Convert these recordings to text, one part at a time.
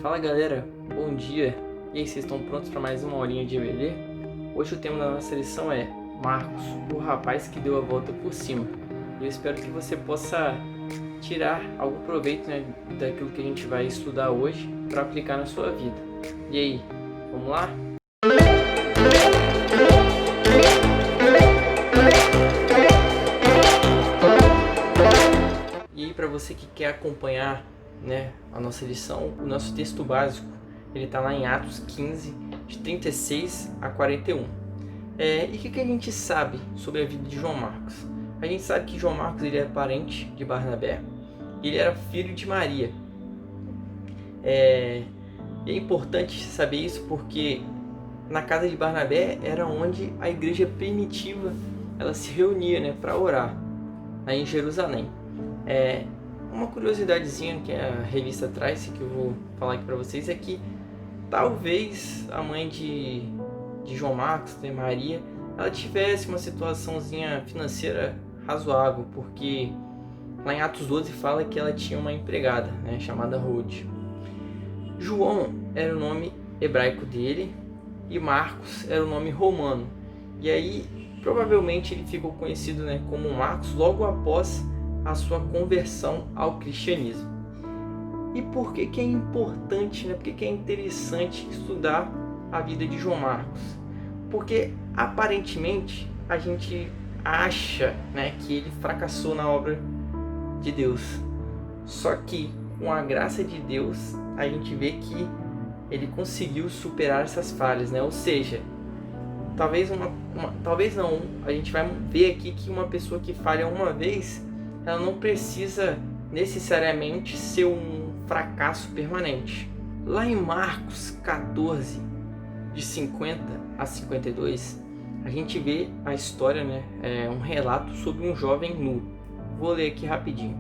Fala galera, bom dia! E aí, vocês estão prontos para mais uma horinha de EBD? Hoje o tema da nossa lição é Marcos, o rapaz que deu a volta por cima. E eu espero que você possa tirar algum proveito, daquilo que a gente vai estudar hoje para aplicar na sua vida. E aí, vamos lá? E aí, para você que quer acompanhar a nossa lição, o nosso texto básico, ele está lá em Atos 15, de 36 a 41. E o que a gente sabe sobre a vida de João Marcos? A gente sabe que João Marcos ele é parente de Barnabé, ele era filho de Maria. É importante saber isso porque na casa de Barnabé era onde a igreja primitiva ela se reunia para orar, aí em Jerusalém. Uma curiosidadezinha que a revista traz, que eu vou falar aqui para vocês, é que talvez a mãe de João Marcos, Maria, ela tivesse uma situaçãozinha financeira razoável, porque lá em Atos 12 fala que ela tinha uma empregada, chamada Rode. João era o nome hebraico dele e Marcos era o nome romano. E aí, provavelmente ele ficou conhecido como Marcos logo após a sua conversão ao cristianismo. E por que é importante, por que é interessante estudar a vida de João Marcos? Porque aparentemente a gente acha que ele fracassou na obra de Deus. Só que com a graça de Deus a gente vê que ele conseguiu superar essas falhas, Ou seja, talvez não, a gente vai ver aqui que uma pessoa que falha uma vez, ela não precisa necessariamente ser um fracasso permanente. Lá em Marcos 14, de 50 a 52, a gente vê a história, um relato sobre um jovem nu. Vou ler aqui rapidinho.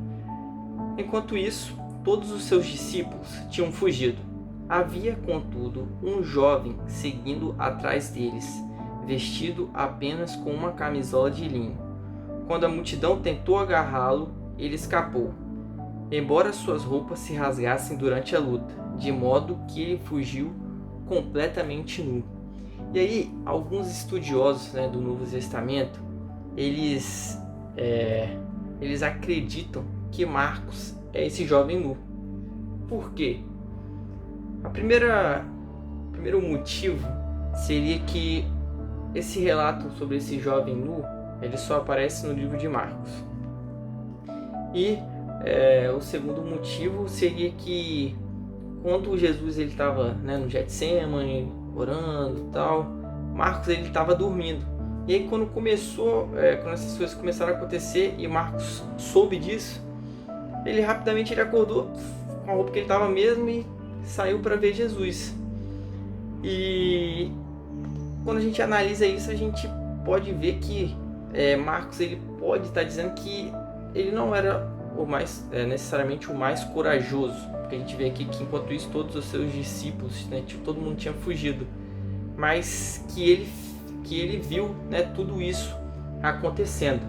Enquanto isso, todos os seus discípulos tinham fugido. Havia, contudo, um jovem seguindo atrás deles, vestido apenas com uma camisola de linho. Quando a multidão tentou agarrá-lo, ele escapou, embora suas roupas se rasgassem durante a luta, de modo que ele fugiu completamente nu. E aí, alguns estudiosos do Novo Testamento, eles acreditam que Marcos é esse jovem nu. Por quê? O primeiro motivo seria que esse relato sobre esse jovem nu ele só aparece no livro de Marcos. E o segundo motivo seria que quando Jesus estava no Getsemane, orando e tal, Marcos ele estava dormindo. E aí quando essas coisas começaram a acontecer e Marcos soube disso, ele rapidamente acordou com a roupa que ele estava mesmo e saiu para ver Jesus. E quando a gente analisa isso, a gente pode ver que Marcos ele pode estar dizendo que ele não era necessariamente o mais corajoso, porque a gente vê aqui que enquanto isso todos os seus discípulos, todo mundo tinha fugido, mas que ele viu tudo isso acontecendo.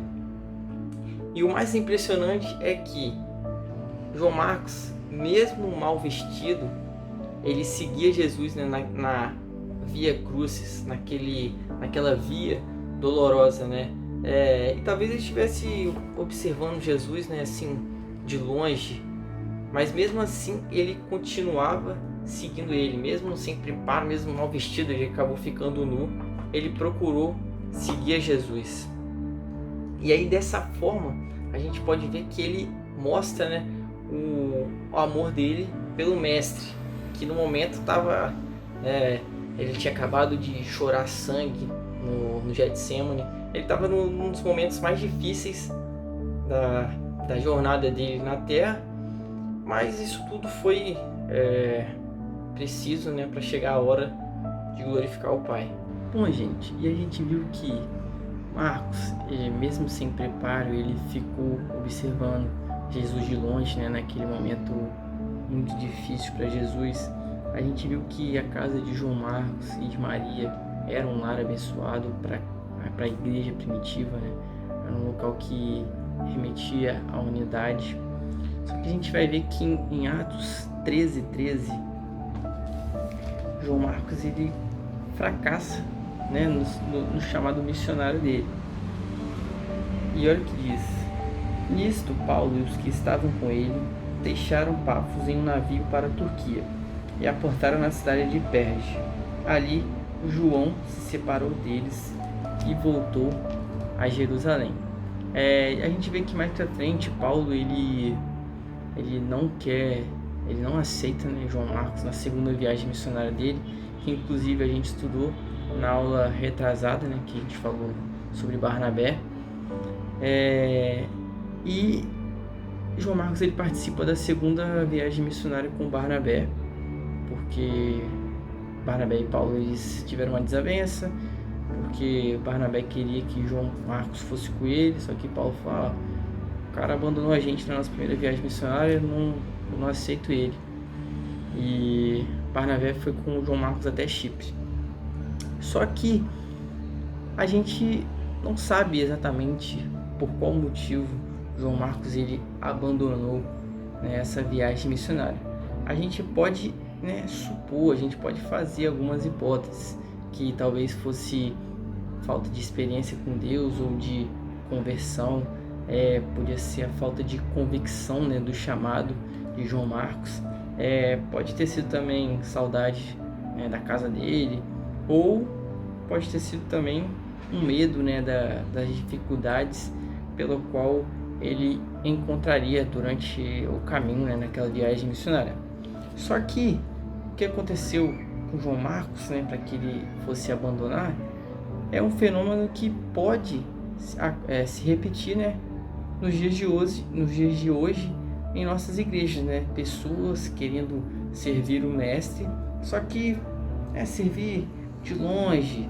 E o mais impressionante é que João Marcos, mesmo mal vestido, ele seguia Jesus na Via Crucis, naquela via dolorosa, e talvez ele estivesse observando Jesus, assim, de longe, mas mesmo assim ele continuava seguindo ele, mesmo sem preparo, mesmo mal vestido, ele acabou ficando nu, ele procurou seguir a Jesus. E aí dessa forma a gente pode ver que ele mostra o amor dele pelo mestre, que no momento ele tinha acabado de chorar sangue no Getsemane. Ele estava num dos momentos mais difíceis da jornada dele na Terra, mas isso tudo foi preciso para chegar a hora de glorificar o Pai. Bom, gente, e a gente viu que Marcos, mesmo sem preparo, ele ficou observando Jesus de longe, naquele momento muito difícil para Jesus. A gente viu que a casa de João Marcos e de Maria era um lar abençoado para a igreja primitiva, Era um local que remetia à unidade. Só que a gente vai ver que em Atos 13:13 João Marcos ele fracassa, né, no chamado missionário dele. E olha o que diz: nisto, Paulo e os que estavam com ele deixaram Pafos em um navio para a Turquia e aportaram na cidade de Perge. Ali, João se separou deles e voltou a Jerusalém. A gente vê que mais pra frente Paulo ele não aceita, né, João Marcos na segunda viagem missionária dele, que inclusive a gente estudou na aula retrasada, né, que a gente falou sobre Barnabé. E João Marcos ele participa da segunda viagem missionária com Barnabé, porque Barnabé e Paulo eles tiveram uma desavença, porque Barnabé queria que João Marcos fosse com ele, só que Paulo fala: o cara abandonou a gente na nossa primeira viagem missionária, eu não aceito ele. E Barnabé foi com o João Marcos até Chipre. Só que a gente não sabe exatamente por qual motivo João Marcos ele abandonou, né, essa viagem missionária. A gente pode, né, supor, a gente pode fazer algumas hipóteses, que talvez fosse falta de experiência com Deus ou de conversão, podia ser a falta de convicção, né, do chamado de João Marcos, pode ter sido também saudade, né, da casa dele, ou pode ter sido também um medo, né, das dificuldades pelo qual ele encontraria durante o caminho, né, naquela viagem missionária. Só que o que aconteceu com João Marcos, né, para que ele fosse abandonar, é um fenômeno que pode se repetir, né, nos dias de hoje em nossas igrejas, né? Pessoas querendo servir o mestre, só que servir de longe,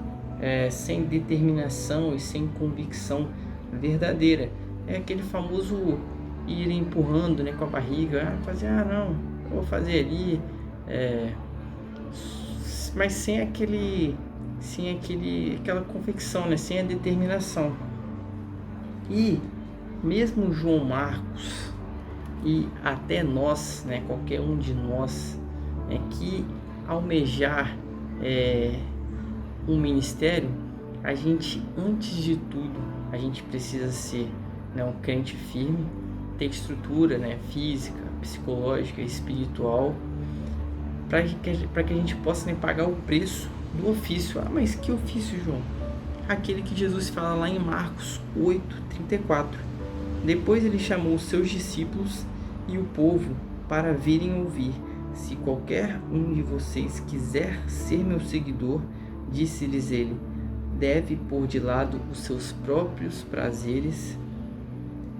sem determinação e sem convicção verdadeira. É aquele famoso ir empurrando, né, com a barriga, não, eu vou fazer ali, mas sem aquela convicção, né, sem a determinação. E mesmo João Marcos e até nós, né, qualquer um de nós, que almejar um ministério, a gente, antes de tudo, a gente precisa ser, né, um crente firme, ter estrutura, né, física, psicológica, espiritual, para que a gente possa, né, pagar o preço do ofício. Mas que ofício, João? Aquele que Jesus fala lá em Marcos 8:34. Depois ele chamou os seus discípulos e o povo para virem ouvir. Se qualquer um de vocês quiser ser meu seguidor, disse-lhes ele, deve pôr de lado os seus próprios prazeres,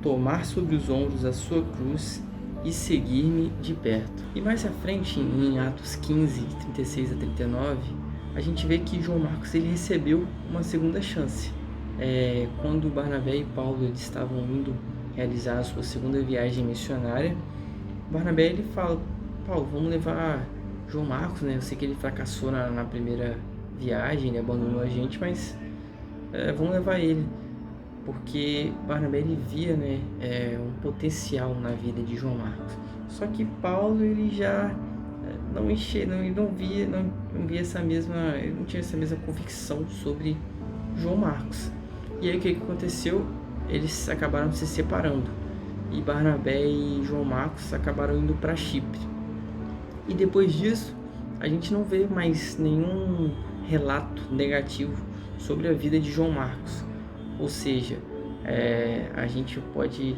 tomar sobre os ombros a sua cruz e seguir-me de perto. E mais à frente, em Atos 15:36-39, a gente vê que João Marcos ele recebeu uma segunda chance. Quando Barnabé e Paulo eles estavam indo realizar a sua segunda viagem missionária, Barnabé ele fala: Paulo, vamos levar João Marcos, né? Eu sei que ele fracassou na primeira viagem, ele abandonou a gente, mas vamos levar ele, porque Barnabé ele via, né, um potencial na vida de João Marcos. Só que Paulo ele já não via essa mesma, ele não tinha essa mesma convicção sobre João Marcos. E aí o que aconteceu? Eles acabaram se separando e Barnabé e João Marcos acabaram indo para Chipre. E depois disso a gente não vê mais nenhum relato negativo sobre a vida de João Marcos. Ou seja, a gente pode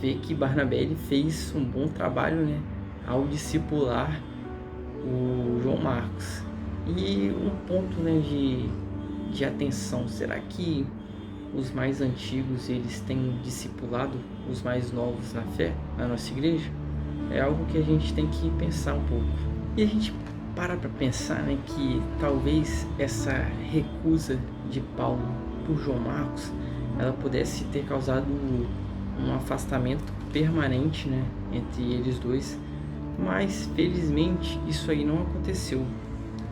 ver que Barnabé ele fez um bom trabalho, né, ao discipular o João Marcos. E um ponto, né, de atenção: será que os mais antigos eles têm discipulado os mais novos na fé na nossa igreja? É algo que a gente tem que pensar um pouco. E a gente para pensar, né, que talvez essa recusa de Paulo por João Marcos ela pudesse ter causado um afastamento permanente, né, entre eles dois, mas felizmente isso aí não aconteceu.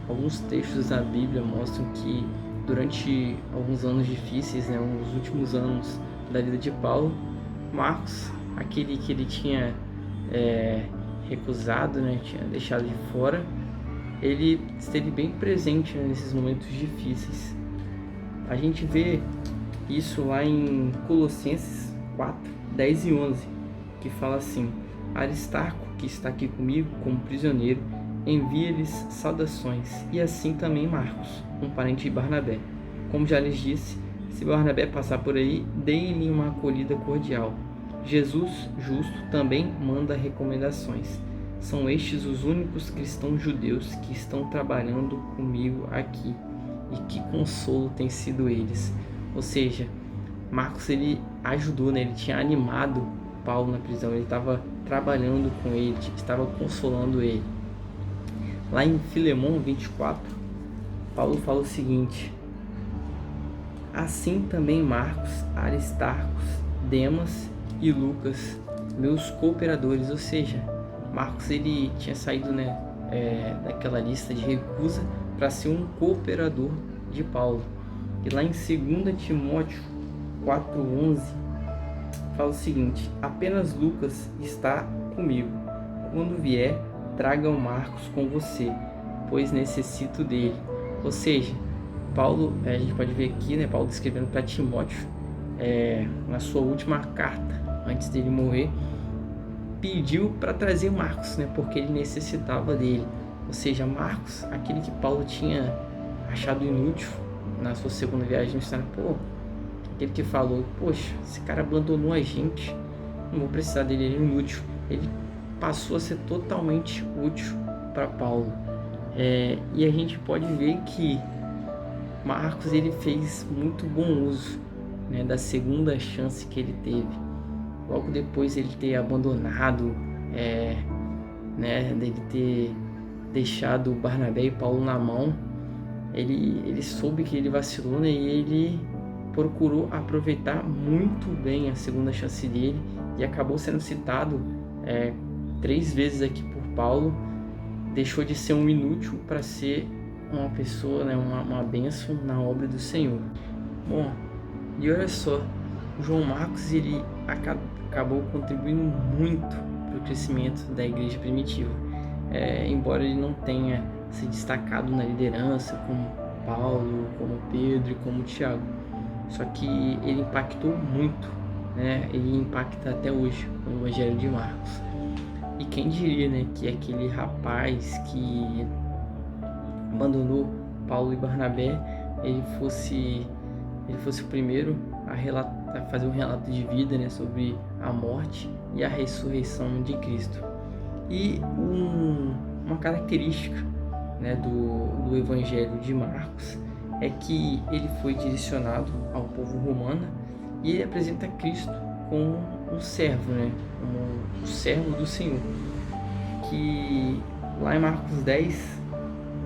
Alguns textos da Bíblia mostram que durante alguns anos difíceis, né, os últimos anos da vida de Paulo, Marcos, aquele que ele tinha recusado, né, tinha deixado de fora, ele esteve bem presente, né, nesses momentos difíceis. A gente vê isso lá em Colossenses 4, 10 e 11, que fala assim: Aristarco, que está aqui comigo como prisioneiro, envia-lhes saudações, e assim também Marcos, um parente de Barnabé. Como já lhes disse, se Barnabé passar por aí, deem-lhe uma acolhida cordial. Jesus, justo, também manda recomendações. São estes os únicos cristãos judeus que estão trabalhando comigo aqui. E que consolo tem sido eles. Ou seja, Marcos, ele ajudou, né? Ele tinha animado Paulo na prisão. Ele estava trabalhando com ele, estava consolando ele. Lá em Filemão 24, Paulo fala o seguinte: assim também Marcos, Aristarcos, Demas e Lucas, meus cooperadores. Ou seja, Marcos, ele tinha saído, né, daquela lista de recusa para ser um cooperador de Paulo. E lá em 2 Timóteo 4,11 fala o seguinte: apenas Lucas está comigo. Quando vier, traga o Marcos com você, pois necessito dele. Ou seja, Paulo, a gente pode ver aqui, né, Paulo escrevendo para Timóteo, na sua última carta, antes dele morrer, pediu para trazer Marcos, né, porque ele necessitava dele. Ou seja, Marcos, aquele que Paulo tinha achado inútil na sua segunda viagem missionária, aquele que falou: poxa, esse cara abandonou a gente, não vou precisar dele, ele é inútil. Ele passou a ser totalmente útil para Paulo. E a gente pode ver que Marcos, ele fez muito bom uso, né, da segunda chance que ele teve. Logo depois ele ter abandonado, né, dele ter deixado Barnabé e Paulo na mão, ele soube que ele vacilou, né, e ele procurou aproveitar muito bem a segunda chance dele e acabou sendo citado 3 vezes aqui por Paulo. Deixou de ser um inútil para ser uma pessoa, né, uma bênção na obra do Senhor. Bom, e olha só, João Marcos, ele acabou contribuindo muito para o crescimento da igreja primitiva. Embora ele não tenha se destacado na liderança como Paulo, como Pedro e como Tiago, só que ele impactou muito, né? Ele impacta até hoje o Evangelho de Marcos. E quem diria, né, que aquele rapaz que abandonou Paulo e Barnabé, ele fosse o primeiro a fazer um relato de vida, né, sobre a morte e a ressurreição de Cristo. E uma característica, né, do Evangelho de Marcos é que ele foi direcionado ao povo romano e ele apresenta Cristo como um servo, né, como um servo do Senhor, que lá em Marcos 10,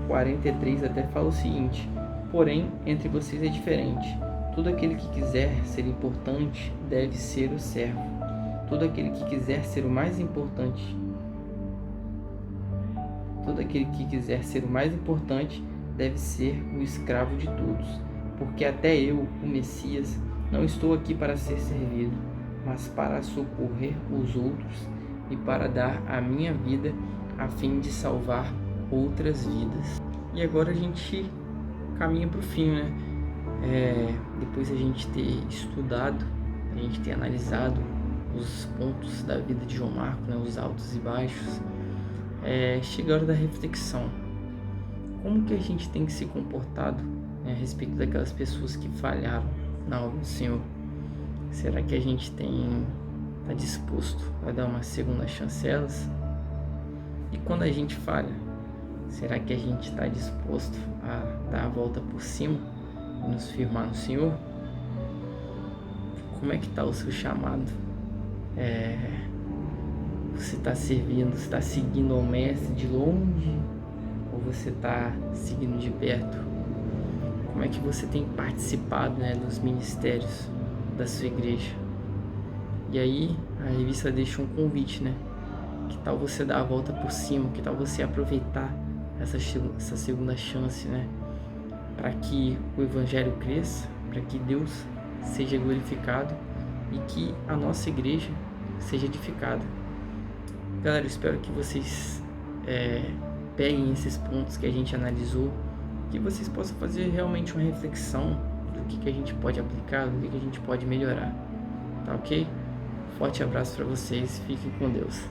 43 até fala o seguinte: porém, entre vocês é diferente. Todo aquele que quiser ser importante deve ser o servo. Todo aquele que quiser ser o mais importante deve ser o escravo de todos. Porque até eu, o Messias, não estou aqui para ser servido, mas para socorrer os outros e para dar a minha vida a fim de salvar outras vidas. E agora a gente caminha para o fim, né? Depois a gente ter estudado, a gente ter analisado os pontos da vida de João Marcos, né, os altos e baixos, chega a hora da reflexão. Como que a gente tem que se comportado, né, a respeito daquelas pessoas que falharam na obra do Senhor? Será que a gente está disposto a dar uma segunda chance a elas? E quando a gente falha, será que a gente está disposto a dar a volta por cima e nos firmar no Senhor? Como é que está o seu chamado? Você está servindo, você está seguindo ao Mestre de longe ou você está seguindo de perto? Como é que você tem participado, né, dos ministérios da sua igreja? E aí a revista deixa um convite, né? Que tal você dar a volta por cima? Que tal você aproveitar essa segunda chance, né? Para que o Evangelho cresça, para que Deus seja glorificado e que a nossa igreja seja edificada. Galera, eu espero que vocês peguem esses pontos que a gente analisou, que vocês possam fazer realmente uma reflexão do que a gente pode aplicar, do que a gente pode melhorar. Tá ok? Forte abraço para vocês, fiquem com Deus.